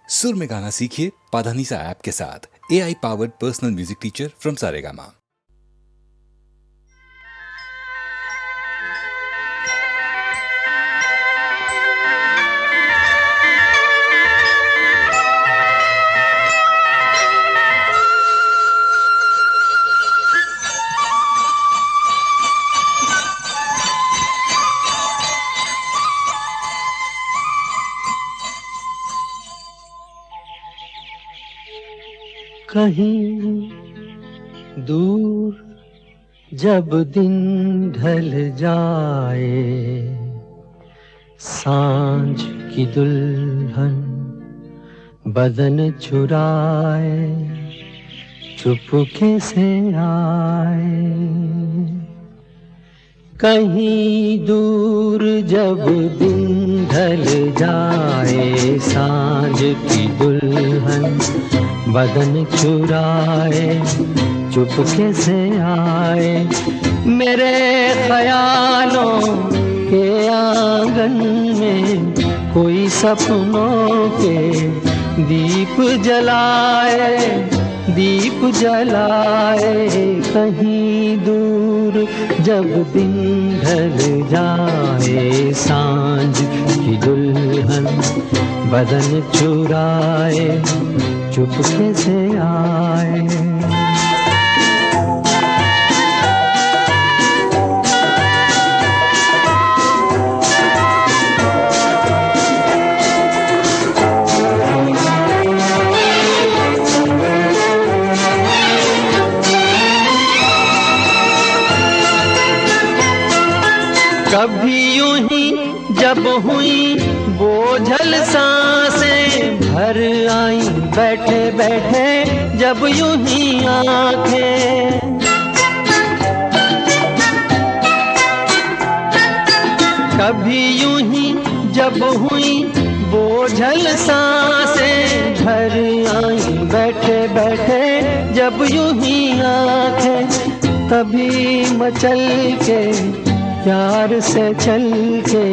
सुर में गाना सीखिए पाधानीसा ऐप के साथ। AI powered personal music teacher from Saregama. कहीं दूर जब दिन ढल जाए, सांझ की दुल्हन बदन चुराए चुपके से आए। कहीं दूर जब दिन ढल जाए, सांझ की दुल्हन बदन चुराए चुपके से आए। मेरे ख्यालों के आंगन में कोई सपनों के दीप जलाए, दीप जलाए। कहीं दूर जब दिन ढल जाए, सांझ की दुल्हन बदन चुराए चुपके से आए। कभी यूं ही जब हुई बोझल सांसें भर आई, बैठे बैठे जब यूं ही आंखें। कभी यूं ही जब हुई बोझल सांसें भर आई, बैठे बैठे जब यूं ही आंखें। तभी मचल के प्यार से चल के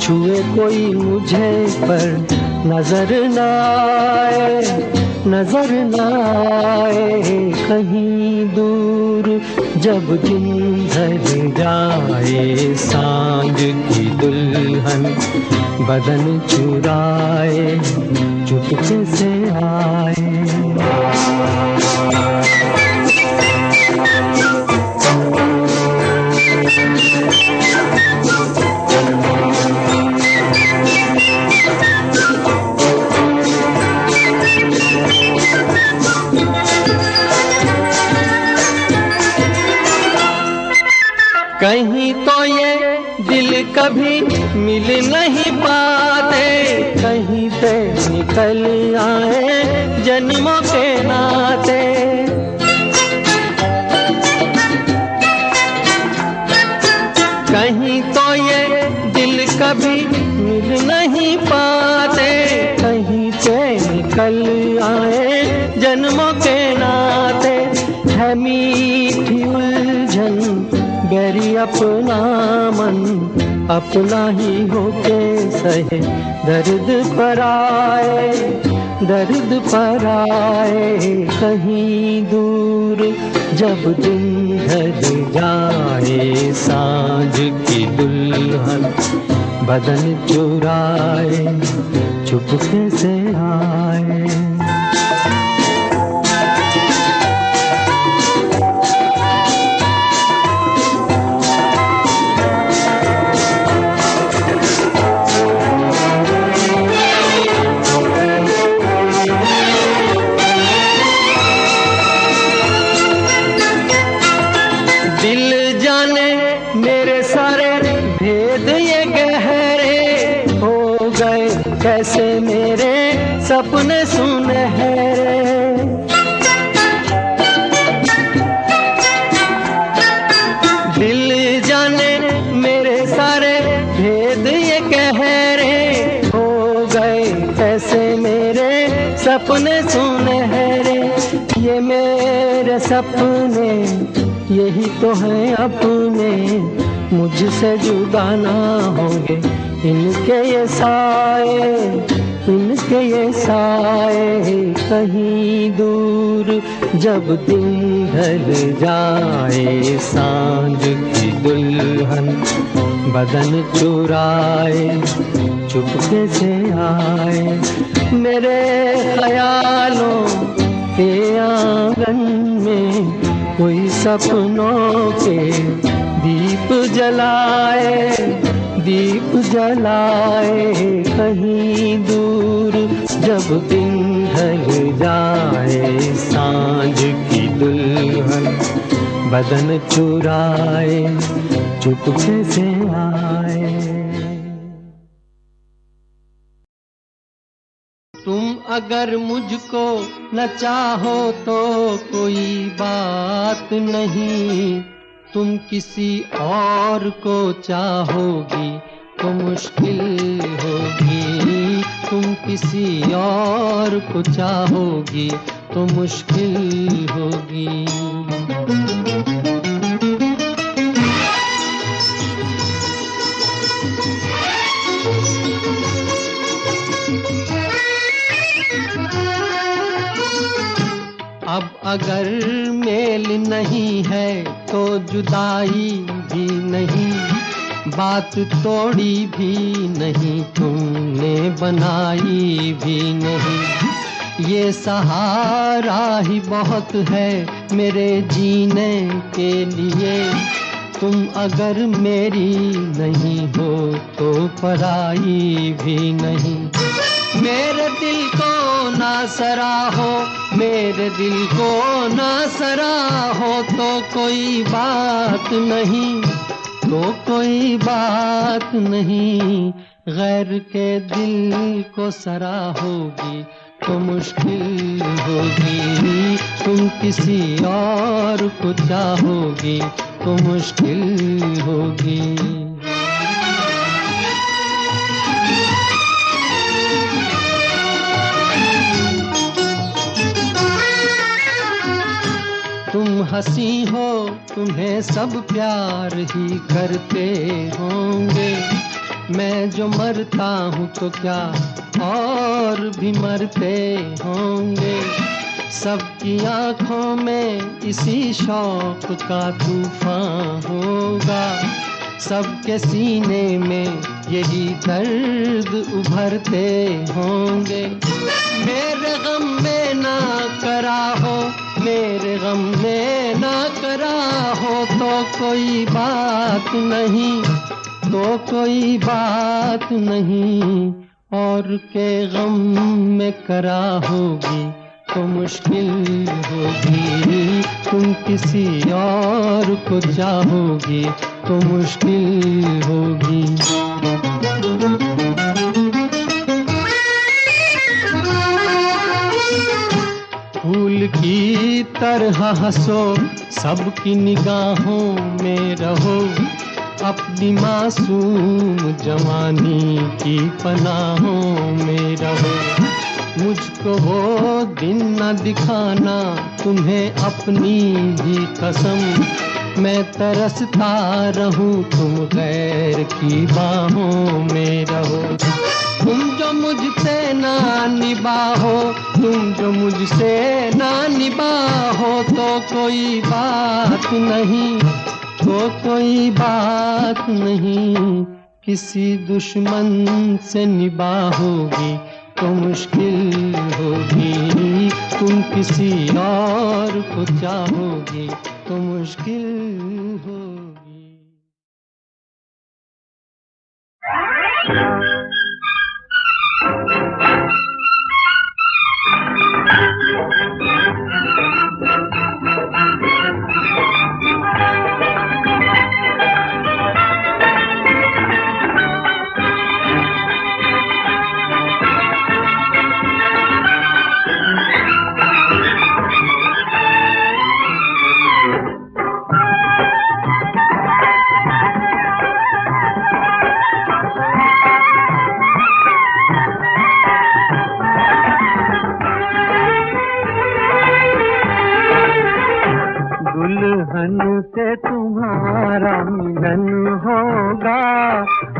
छुए कोई मुझे पर नजर न आए, नजर न आए। कहीं दूर जब दिन ढल जाए, सांझ की दुल्हन बदन चुराए चुपके से आए। कहीं तो ये दिल कभी मिल नहीं पाते, कहीं से निकल आए जन्मों के नाते। कहीं तो ये दिल कभी मिल नहीं पाते, कहीं से निकल आए जन्मों के नाते। है मीठी उलझन बैरी अपना मन, अपना ही होके सहे दर्द पर आए, दर्द पर आए। कहीं दूर जब दिन ढल जाए, सांझ की दुल्हन बदन चुराए चुपके से आए। कैसे मेरे सपने सुनहरे, दिल जाने मेरे सारे भेद ये कह रहे हो गए। कैसे मेरे सपने सुनहरे, ये मेरे सपने यही तो हैं अपने, मुझसे जुदा ना होंगे इनके ये साए, इनके ये साए कहीं दूर, जब दिन ढल जाए सांझ की दुल्हन बदन चुराए चुपके से आए, मेरे ख्यालों के आंगन में कोई सपनों के दीप जलाए, दीप जलाए कहीं दूर, जब दिन ढल जाए सांझ की दुल्हन बदन चुराए चुपके से आए। तुम अगर मुझको न चाहो तो कोई बात नहीं, तुम किसी और को चाहोगी तो मुश्किल होगी, तुम किसी और को चाहोगी तो मुश्किल होगी। अब अगर मेल नहीं है तो जुदाई भी नहीं, बात तोड़ी भी नहीं, तुमने बनाई भी नहीं, ये सहारा ही बहुत है मेरे जीने के लिए, तुम अगर मेरी नहीं हो तो पराई भी नहीं। मेरे दिल को ना सराहो, मेरे दिल को ना सराहो तो कोई बात नहीं, तो कोई बात नहीं, गैर के दिल को सराहोगी तो मुश्किल होगी, तुम किसी और को चाहोगी तो मुश्किल होगी। तुम हंसी हो, तुम्हें सब प्यार ही करते होंगे, मैं जो मरता हूँ तो क्या और भी मरते होंगे, सबकी आँखों में इसी शौक का तूफान होगा, सबके सीने में यही दर्द उभरते होंगे। मेरे गम में ना करा हो, मेरे गम में ना करा हो तो कोई बात नहीं, तो कोई बात नहीं, और के गम में करा होगी तो मुश्किल होगी, तुम किसी और को चाहोगी तो मुश्किल होगी। फूल की तरह हंसो, सबकी निगाहों में रहो, अपनी मासूम जवानी की पनाहों में रहो, मुझको वो दिन न दिखाना तुम्हें अपनी ही कसम, मैं तरसता रहूं तुम गैर की बाहों में रहो, तुम जो मुझसे ना निभाओ, तुम जो मुझसे ना निभाओ तो कोई बात नहीं, तो कोई बात नहीं, किसी दुश्मन से निभाओगी तो मुश्किल होगी, तुम किसी और को चाहोगी तो मुश्किल होगी। दुल्हन से तुम्हारा मिलन होगा,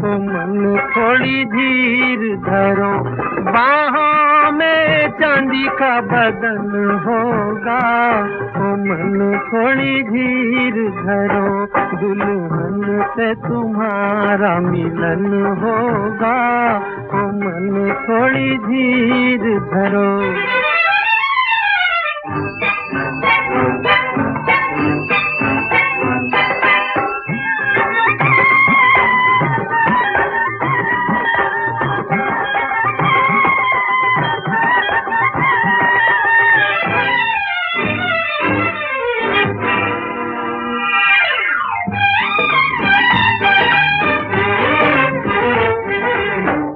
ओ मन थोड़ी धीर धरो, बाहों में चांदी का बदन होगा, ओ मन थोड़ी धीर धरो, दुल्हन से तुम्हारा मिलन होगा, ओ मन थोड़ी धीर धरो।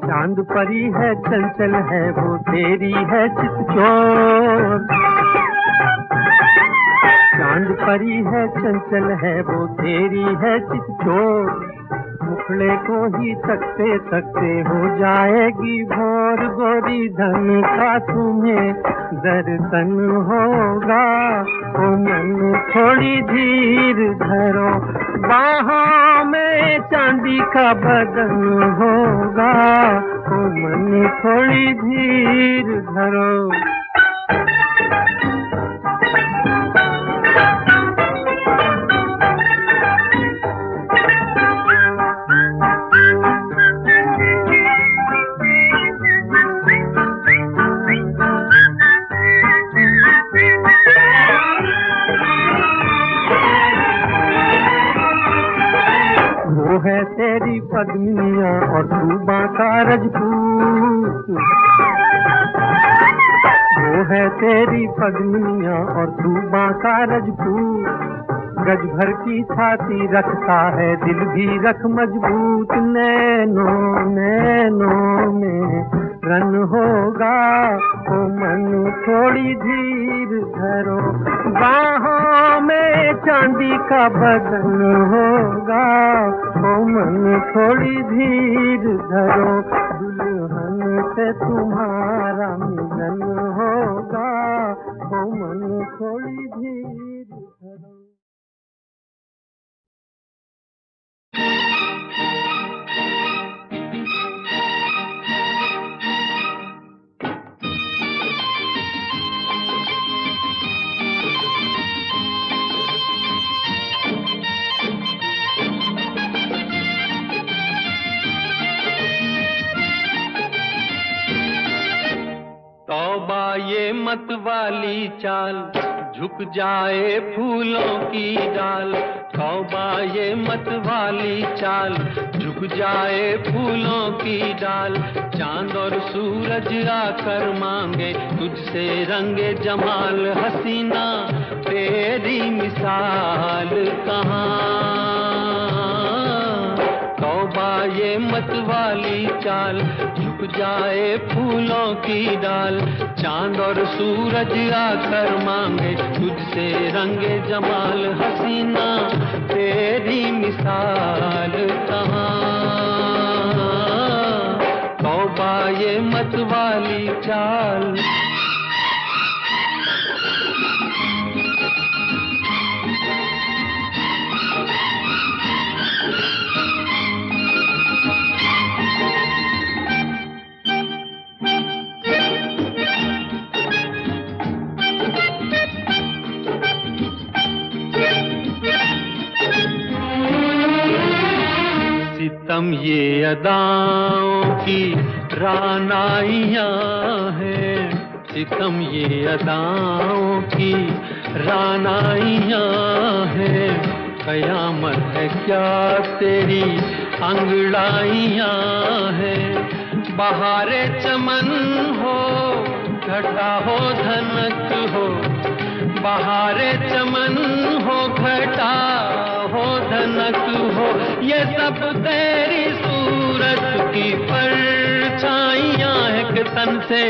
चांद परी है चंचल है वो तेरी है चितचोर, चांद परी है चंचल है वो तेरी है चितचोर, मुखड़े को ही तकते तकते हो जाएगी भोर, गोरी धन का तुम्हें दर्शन होगा, ओ मन थोड़ी धीर धरो, बाहों में चांदी का बदन होगा, ओ मन थोड़ी धीर धरो। वो है तेरी पद्मिनिया और तू बांका रजपूत, वो है तेरी पद्मिनिया और तू बांका रजपूत, गज भर की छाती रखता है दिल भी रख मजबूत, नैनों नैनों में रन होगा, ओ मन थोड़ी धीर धरो, बाहों में चांदी का बदन होगा, ओ मन थोड़ी धीर धरो, दुल्हन से तुम्हारा मिलन होगा, ओ मन थोड़ी धीर धरो। तौबा ये मत वाली चाल, झुक जाए फूलों की डाल, तौबा ये मत वाली चाल, झुक जाए फूलों की डाल, चांद और सूरज आकर मांगे तुझसे रंगे जमाल, हसीना तेरी मिसाल कहाँ, तौबा ये मत वाली चाल, झुक जाए फूलों की डाल, चांद और सूरज आकर मांगे तुझसे रंगे जमाल, हसीना तेरी मिसाल कहाँ, तौबा ये मत वाली चाल। सितम ये अदाओं की रानाइयाँ हैं, सितम ये अदाओं की रानाइयाँ हैं, कयामत है क्या तेरी अंगड़ाइयाँ हैं, बहारे चमन हो घटा हो धनक हो, बहारे चमन हो घटा हो धनक हो, ये सब तेरी सूरत की परछाइयाँ है कि तन से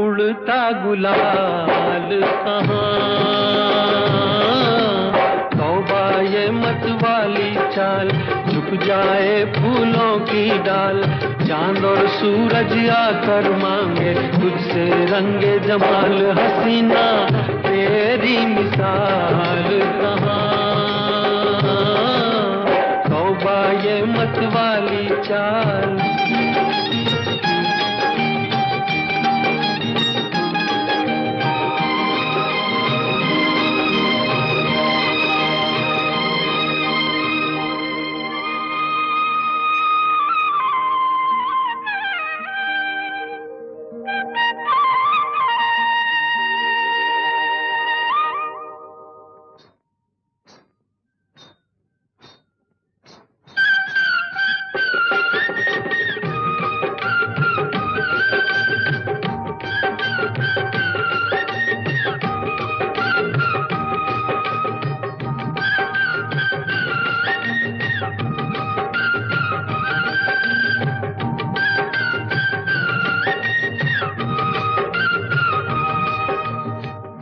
उड़ता गुलाल कहाँ, तौबा ये मत वाली चाल, झुक जाए फूलों की डाल, चांद और सूरज आकर मांगे तुझसे रंगे जमाल, हसीना तेरी मिसाल कहाँ, तौबा ये मत वाली चाल।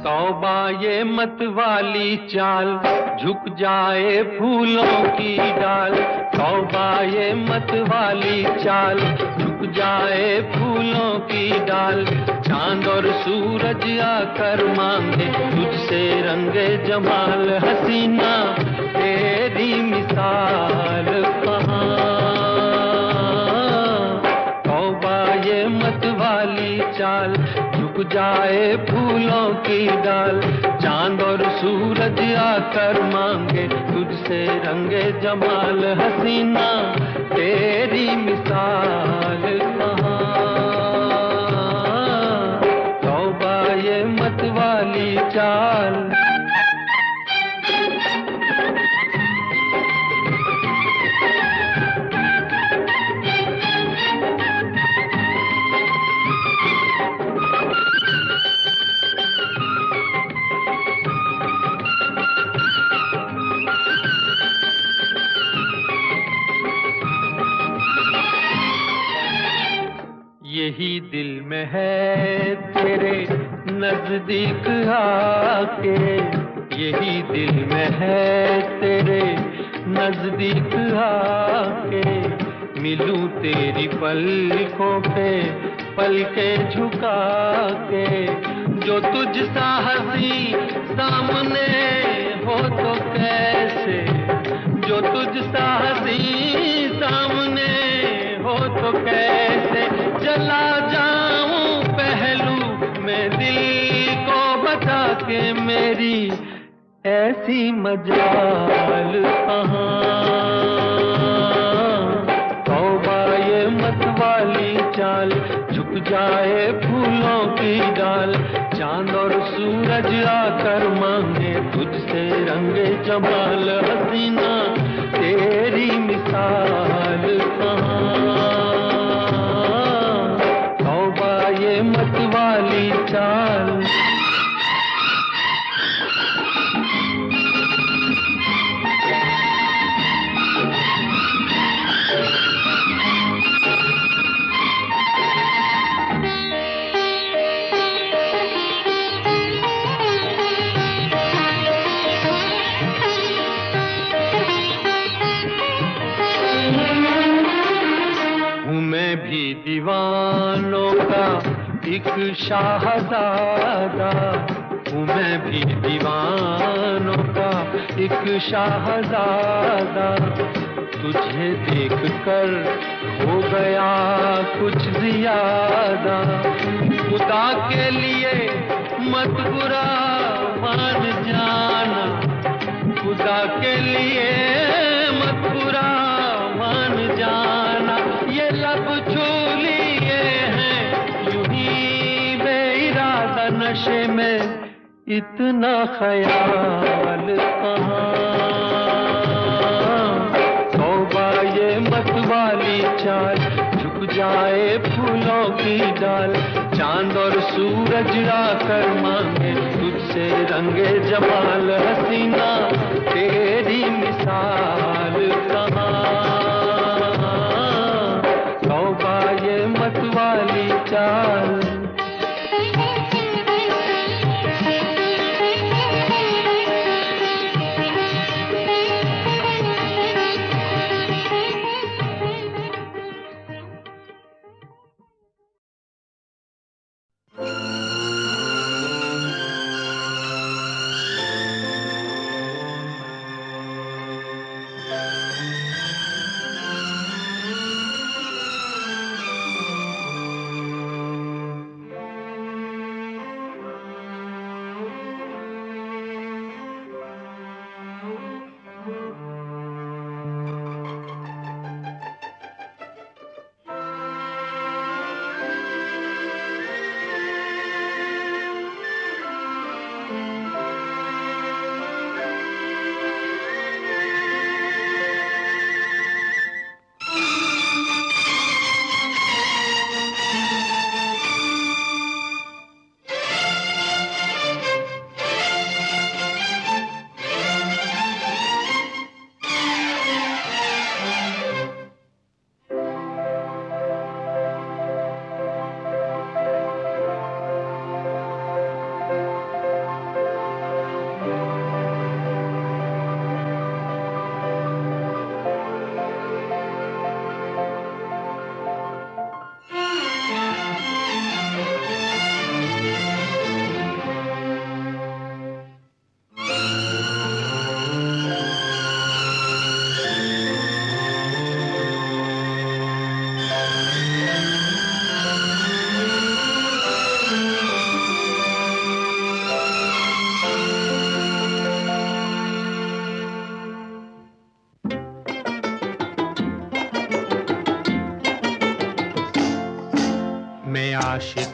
तौबा ये मत वाली चाल, झुक जाए फूलों की डाल। तौबा ये मत वाली चाल, झुक जाए फूलों की डाल। चांद और सूरज आकर मांगे तुझसे रंगे जमाल। हसीना तेरी मिसाल कहाँ। तौबा ये मत वाली चाल, झुक जाए फूलों की डाल। चांद और सूरज आकर मांगे तुझसे रंगे जमाल। हसीना तेरी मिसाल कहाँ। तौबा ये मत वाली चाल। यही दिल में है तेरे नजदीक आके। यही दिल में है तेरे नजदीक आके। मिलूं तेरी पलकों पे पलकें झुका के। जो तुझ सा हंसी सामने हो तो कैसे। जो तुझ सा हंसी सामने हो तो कैसे। चला जाऊं पहलू में दिल को बता के। मेरी ऐसी मजाल कहाँ। तौबा ये मत वाली चाल, झुक जाए फूलों की डाल। चांद और सूरज आकर मांगे तुझसे रंगे जमाल। हसीना तेरी मिसाल कहाँ। तौबा ये मत वाली चाल। मैं भी दीवानों का एक शाहजादा हूँ। मैं भी दीवानों का एक शाहजादा। तुझे देख कर हो गया कुछ ज्यादा। खुदा के लिए मत बुरा मान जाना। खुदा के लिए मत बुरा मान जाना। ये लब छू लिए हैं यूं ही बेइरादा। नशे में इतना ख्याल कहाँ। तौबा ये मत वाली चाल, झुक जाए फूलों की डाल। चांद और सूरज आकर मांगे तुझसे रंगे जमाल। हसीना तेरी मिसाल कहाँ। तौबा ये मत वाली चाल।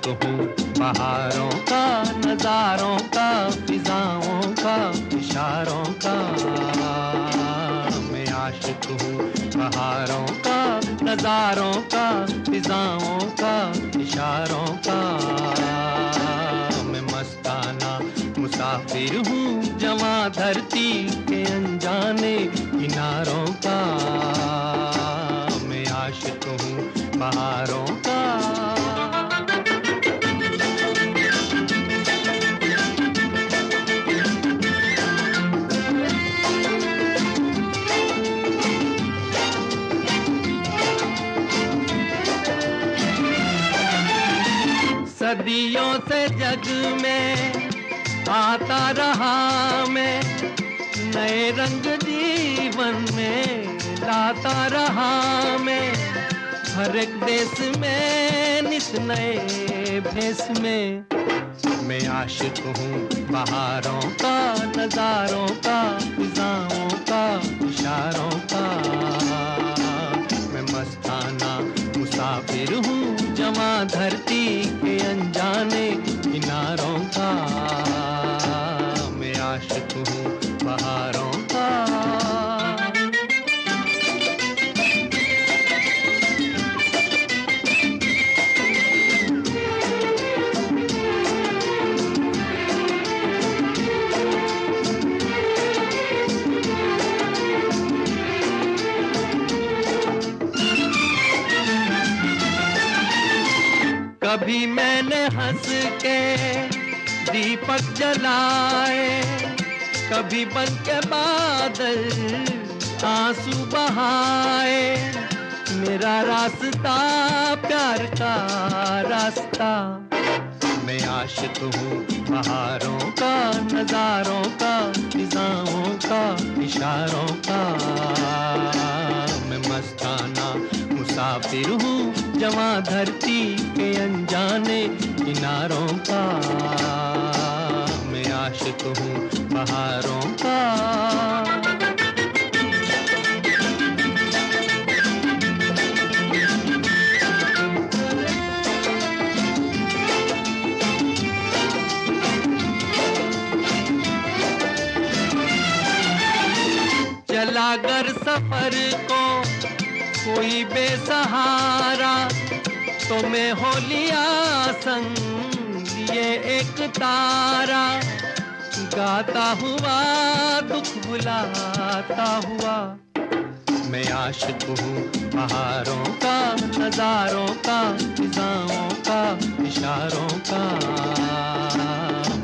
हूँ बहारों का, नजारों का, फिजाओं का, इशारों का। मैं आशिक हूँ बहारों का, नजारों का, फिजाओं का, इशारों का। मैं मस्ताना मुसाफिर हूँ जमा धरती के अनजाने किनारों का। मैं आशिक हूँ बहारों का। सदियों से जग में आता रहा मैं, नए रंग जीवन में लाता रहा मैं। हर एक देश में नित नए भेष में। मैं आशिक हूँ बहारों का, नजारों का, फिजाओं का, इशारों का। मैं मस्ताना मुसाफिर हूँ जमा धरती के अनजाने किनारों का। मैं आशिक हूँ बहारों का। कभी मैंने हंस के दीपक जलाए, कभी बन के बादल आंसू बहाए। मेरा रास्ता प्यार का रास्ता। मैं आशिक हूँ बहारों का, नजारों का, फिजाओं का, इशारों का। मैं मस्ताना मुसाफिर हूँ जमा धरती के अनजाने किनारों का। मैं आशिक हूँ बहारों का। चला कर सफर को कोई बेसहारा, तो मैं हो लिया संग लिए एक तारा। गाता हुआ दुख बुलाता हुआ। मैं आशिक हूँ बहारों का, नजारों का, फिजाओं का, इशारों का।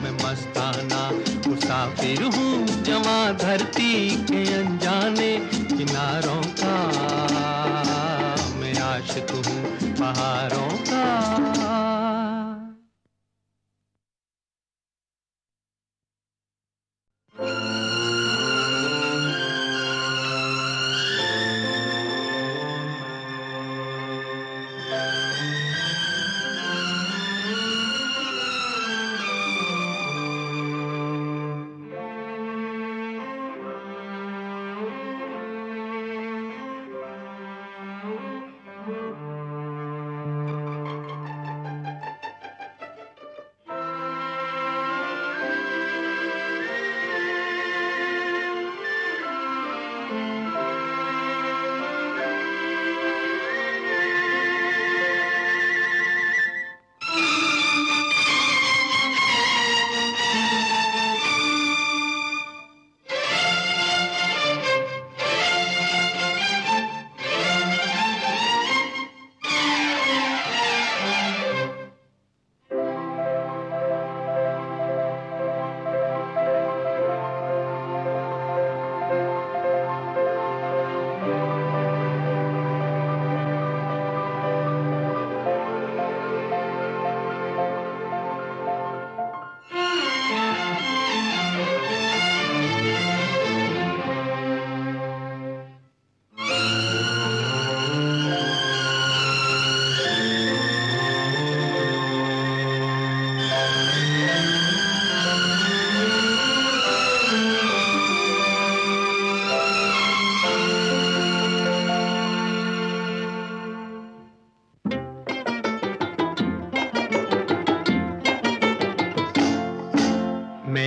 मैं मस्ताना मुसाफिर हूँ जमा धरती के अनजाने किनारों का। मैं आशिक हूँ बहारों का।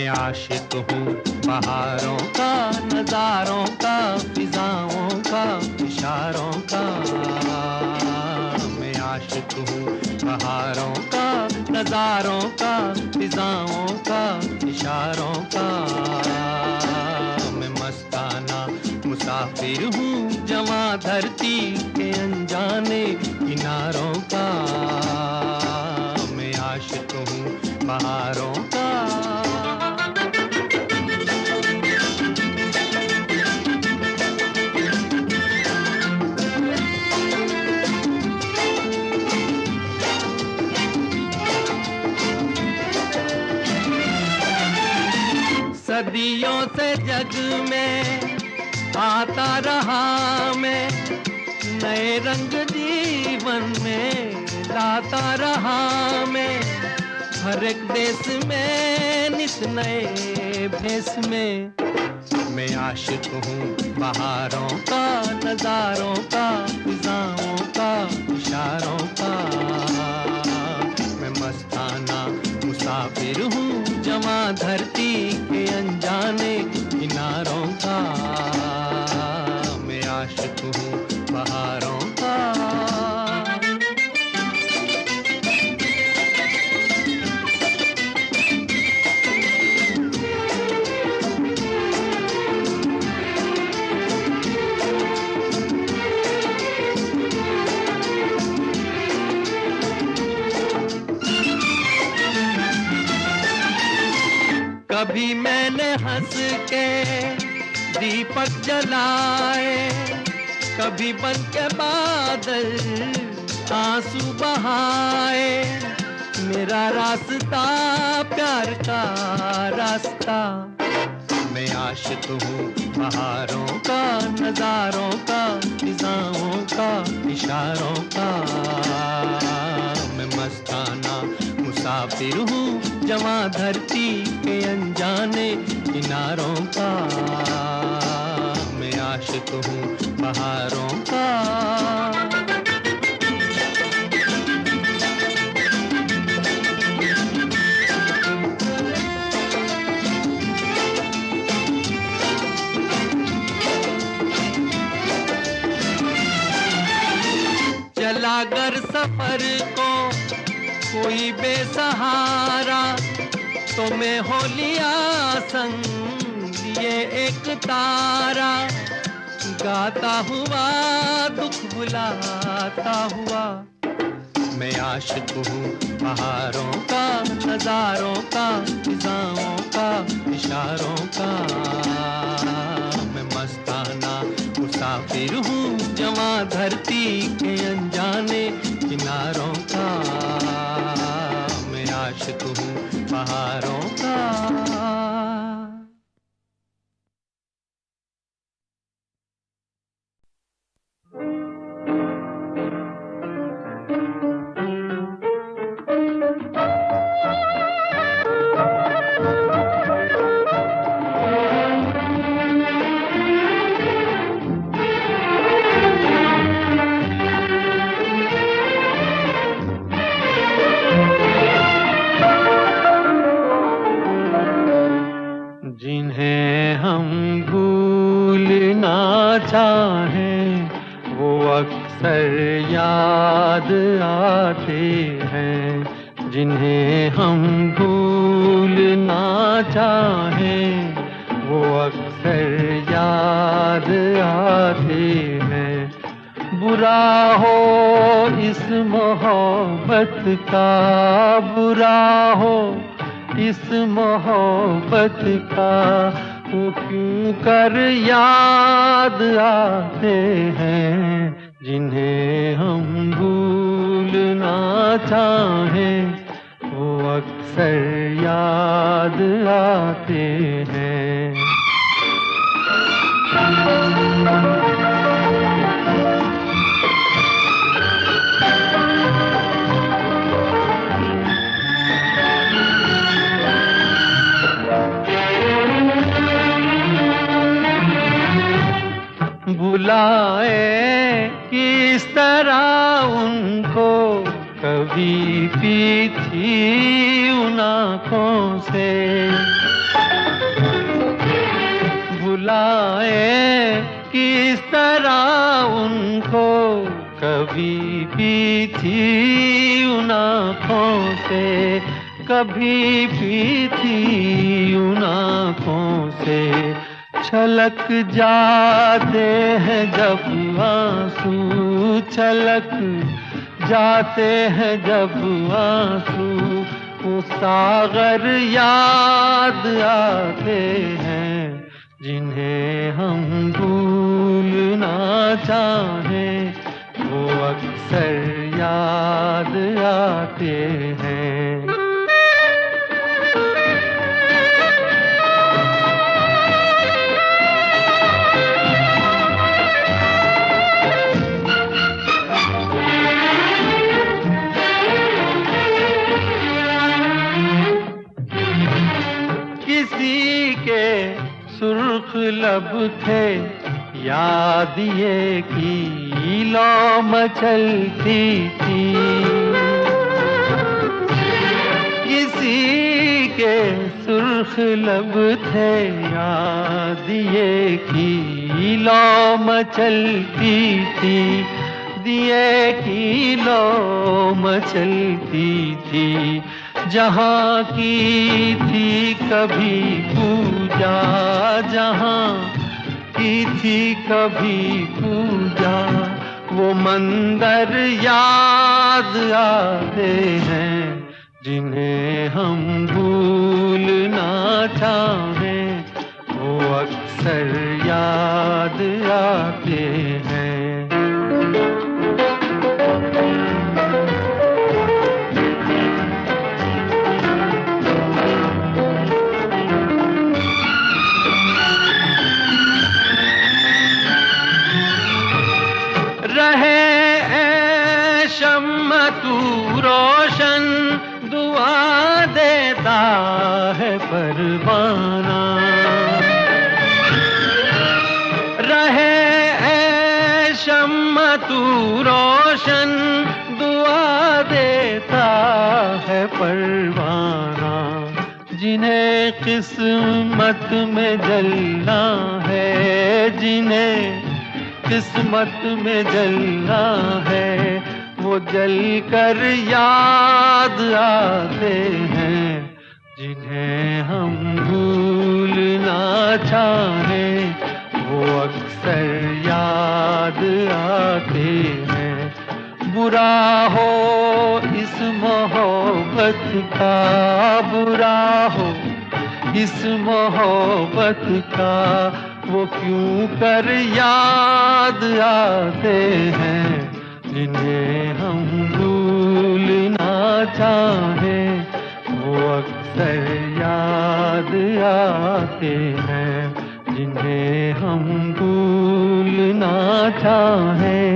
आशिक हूँ बहारों का, नजारों का, फिजाओं का, इशारों का। मैं आशिक हूँ बहारों का, नजारों का, फिजाओं का, इशारों का। मैं मस्ताना मुसाफिर हूँ जवां धरती के अनजाने किनारों का। मैं आशिक हूँ बहारों का। सदियों से जग में आता रहा मैं, नए रंग जीवन में लाता रहा मैं। हर एक देश में नित नए भेष में। मैं आशिक हूँ बहारों का, नजारों का, फिजाओं का, इशारों का। मैं मस्ताना मुसाफिर हूँ जवां धरती के अनजाने किनारों का। मैं आशिक हूँ बहारों का। कभी मैंने हंस के दीपक जलाए, कभी बन के बादल आंसू बहाए। मेरा रास्ता प्यार का रास्ता। मैं आशिक हूँ बहारों का, नजारों का, फिजाओं का, इशारों का। मैं मस्ताना मुसाफिर हूँ जवां धरती के अनजाने किनारों का। मैं आशिक हूँ बहारों का। चला अगर सफर को कोई बेसहारा, तो मैं हो लिया संग लिए एक तारा। गाता हुआ दुख बुलाता हुआ। मैं आशिक हूँ बहारों का, नजारों का, फिजाओं का, इशारों का। मैं मस्ताना मुसाफिर हूँ जवां धरती के अनजाने किनारों का। मैं आशिक हूँ बहारों का। जिन्हें हम भूलना चाहें वो अक्सर याद आते हैं। जिन्हें हम भूलना चाहें वो अक्सर याद आते हैं। बुरा हो इस मोहब्बत का, बुरा हो इस मोहब्बत का, वो क्यों कर याद आते हैं। जिन्हें हम भूलना चाहें वो अक्सर याद आते हैं। बुलाए किस तरह उनको, कभी पी थी उन आँखों से बुलाए किस तरह उनको, कभी पी थी उन आँखों से, कभी पी थी उन आँखों से। छलक जाते हैं जब आंसू, छलक जाते हैं जब आंसू, वो सागर याद आते हैं जिन्हें हम भूलना चाहें, वो अक्सर याद आते हैं। किसी के सुर्ख लब थे, याद ये की लौ मचलती थी। किसी के सुर्ख लब थे, याद ये की लौ मचलती थी, दिए की लौ मचलती थी। जहाँ की थी कभी पूजा, जहाँ की थी कभी पूजा, वो मंदिर याद आते हैं जिन्हें हम भूलना चाहें, वो अक्सर याद आते हैं। तू रोशन दुआ देता है परवाना, रहे ऐ शम्मा तू रोशन दुआ देता है परवाना। जिन्हें किस्मत में जलना है, जिन्हें किस्मत में जलना है, वो जल कर याद आते हैं जिन्हें हम भूलना चाहें, वो अक्सर याद आते हैं। बुरा हो इस मोहब्बत का, बुरा हो इस मोहब्बत का, वो क्यों कर याद आते हैं जिन्हें हम भूलना चाहें, वो अक्सर याद आते हैं जिन्हें हम भूलना चाहें।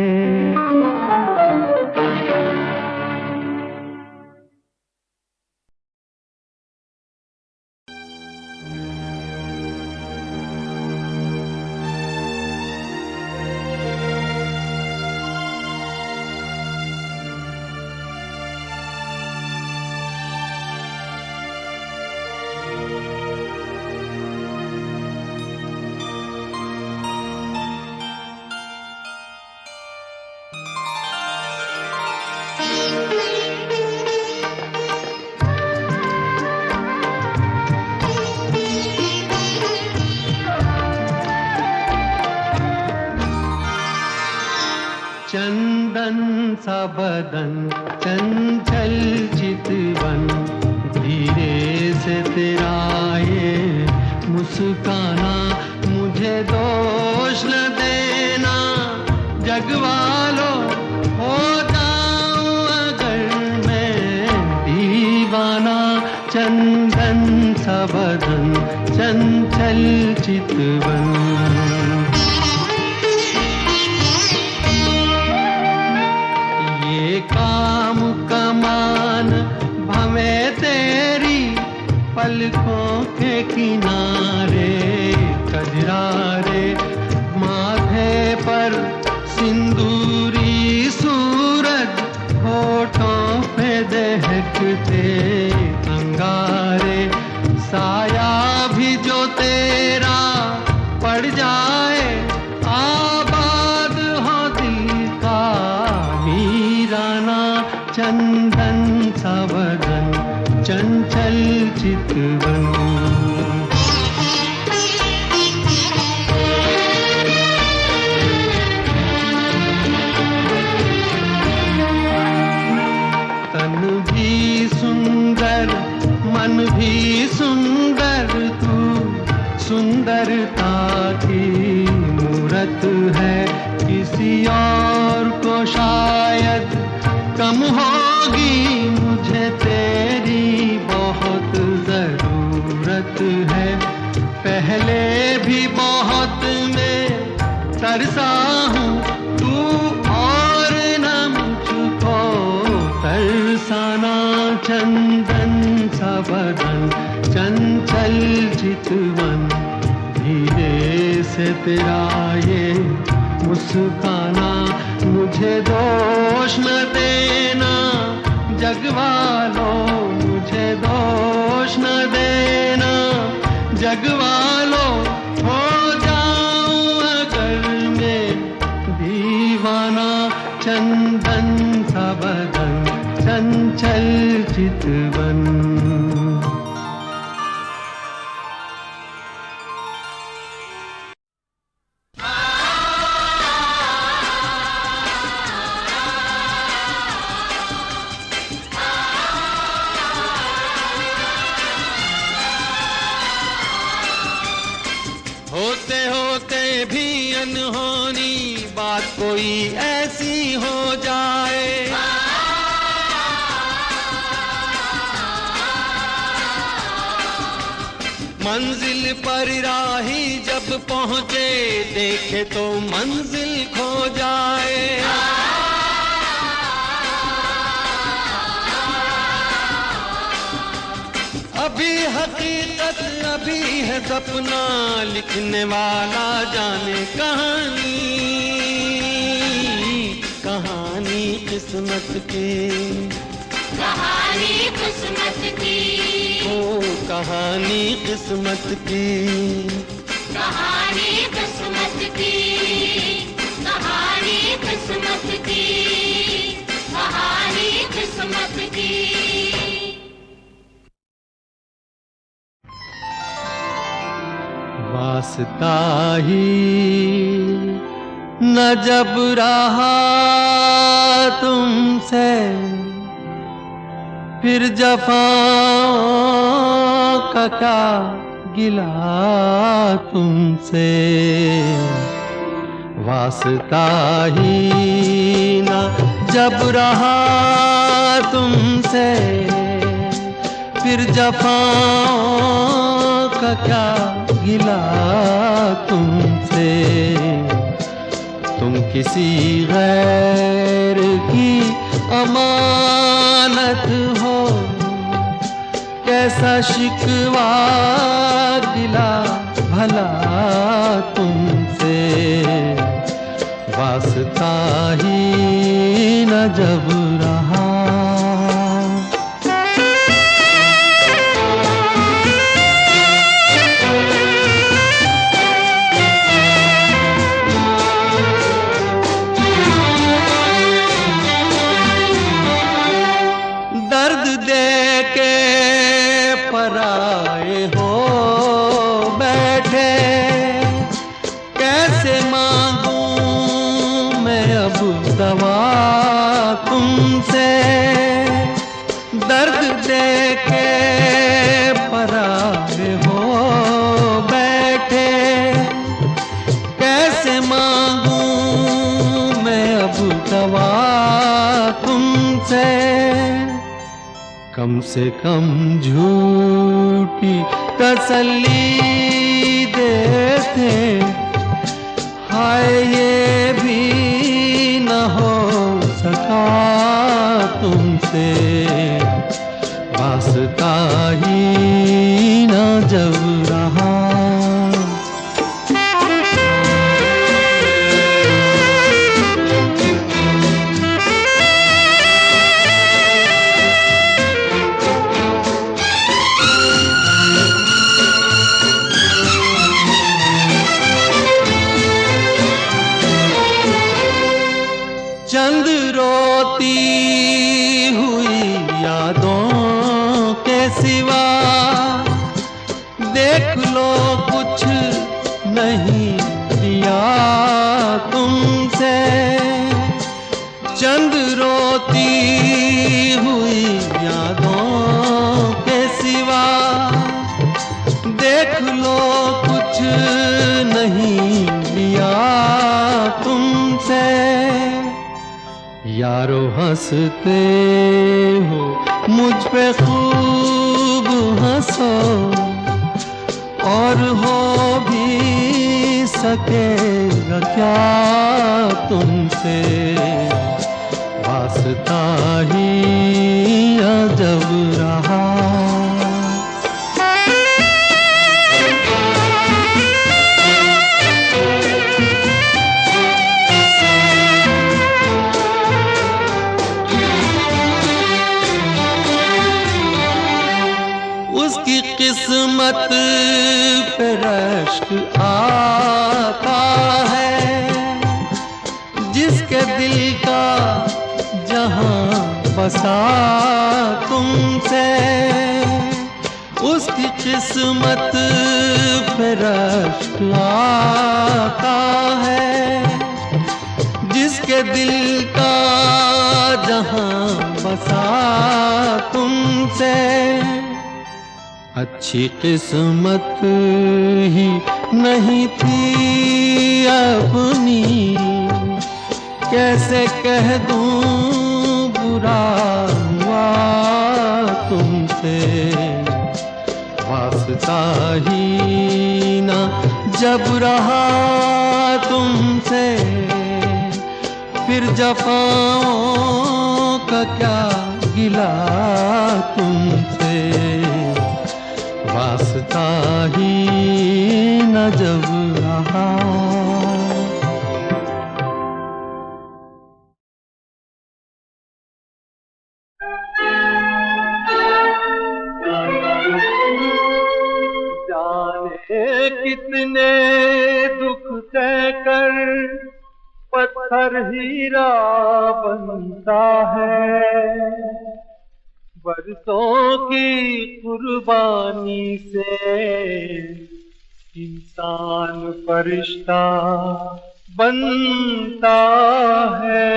चंदन सा बदन चंचल चितवन, धीरे से तेरा ये मुस्काना, मुझे दोष न देना जग वालों, हो जाऊं अगर मैं दीवाना। चंदन सा बदन चंचल चितवन, काम कमान भवे तेरी पलकों के किनारे, कजरारे माथे पर सिंदूरी सूरज, होठों पे दहकते अंगारे, साया भी जो तेरा पड़ बढ़ जाए, आबाद हो दिल का वीराना। चंदन सा बदन, चंचल चितवन। तन भी सुंदर, मन भी सुंदर, तू सुंदरता की मूरत है। किसी और को शायद कम होगी, मुझे तेरी बहुत जरूरत है। पहले भी बहुत मैं तरसा हूँ, तू और न मुझको तरसाना। चंदन सा बदन, चंचल चितवन, धीरे से तेरा ये मुस्काना। मुझे दोष न देना जग वालों, मुझे दोष न देना जग वालों। हो जाऊं अगर मैं दीवाना। चंदन सा बदन, चंचल चितवन। होते होते भी अनहोनी बात कोई ऐसी हो जाए, मंजिल पर राही जब पहुंचे, देखे तो मंजिल खो जाए। अभी हकीकत अभी है सपना, लिखने वाला जाने कहानी। कहानी किस्मत की, कहानी किस्मत की, ओ कहानी किस्मत की। कहानी किस्मत की, कहानी किस्मत की, कहानी किस्मत की। वास्ता ही न जब रहा तुमसे, फिर जफाओं का क्या गिला तुमसे। वास्ता ही न जब रहा तुमसे, फिर जफाओं का क्या गिला तुमसे। तुम किसी गैर की अमानत हो, कैसा शिकवा गिला भला तुमसे। वास्ता ही न जब रहा। दर्द दे के पराए हो बैठे, कैसे मांगूं मैं अब दवा तुमसे। दर्द दे के पराए हो बैठे, कैसे मांगूं मैं अब दवा तुमसे। कम से कम झूठी तसल्ली देते, हाय ये भी न हो सका तुमसे। वास्ता ही न जब रहा। कुछ नहीं लिया तुमसे, चंद रोती हुई यादों के सिवा। देख लो कुछ नहीं लिया तुमसे। यारो हंसते हो मुझ पे खूब हंसो, और हो भी सकेगा क्या तुमसे। वास्ता ही अजब रहा। उसकी किस्मत पे रश्क आता है, जिसके दिल का जहां बसा तुमसे। उसकी किस्मत पे रश्क आता है, जिसके दिल का जहां बसा तुमसे। अच्छी किस्मत ही नहीं थी अपनी, कैसे कह दूं बुरा हुआ तुमसे। वास्ता ही ना जब रहा तुमसे, फिर जफाओं का क्या गिला तुमसे। वास्ता ही न जब रहा। जाने कितने दुख सहकर पत्थर हीरा बनता है, बरसों की कुर्बानी से इंसान फरिश्ता बनता है।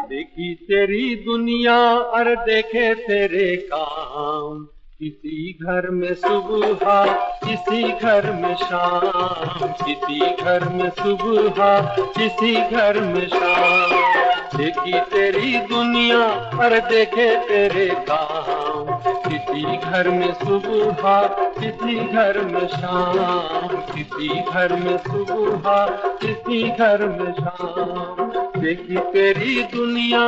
देखी तेरी दुनिया और देखे तेरे काम, किसी घर में सुबह किसी घर में शाम, किसी घर में सुबह किसी घर में शाम। देखी तेरी दुनिया और देखे तेरे काम, किसी घर में सुबह किसी घर में शाम, किसी घर में सुबह किसी घर में शाम। देखी तेरी दुनिया।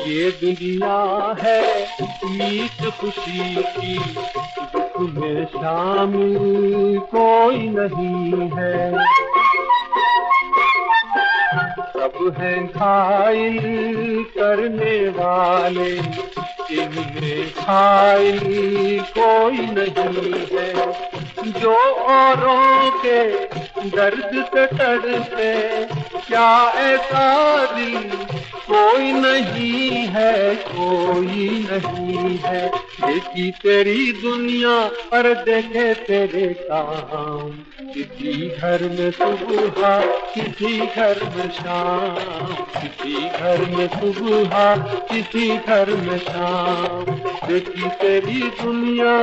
ये दुनिया है मीत खुशी की, दुख में शामिल कोई नहीं है। सब हैं घायल करने वाले, इनमें घायल कोई नहीं है। जो औरों के दर्द से तड़पे, क्या ऐसा दिल कोई नहीं है, कोई नहीं है। देखी तेरी दुनिया और देखे तेरे काम, किसी घर में सुबह किसी घर में शाम, किसी घर में सुबह किसी घर में शाम। देखी तेरी दुनिया।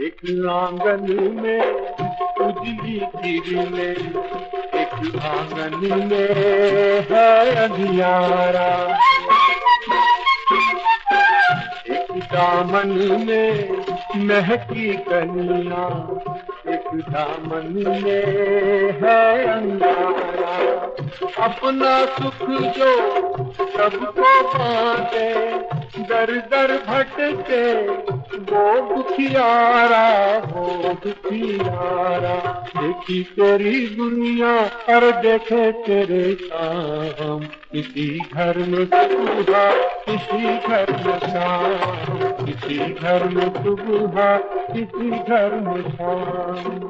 एक आंगन में उजली किरणें, एक आंगन में है अंधियारा, एक दामन में महकी कलियां, एक दामन में है अंगारा। अपना सुख जो सबको बांटे, दर दर भटके वो दुखियारा, वो दुखियारा। देखी तेरी दुनिया और देखे तेरे काम, किसी घर में सुबह, किसी घर में शाम, किसी घर में सुबह, किसी घर में शाम।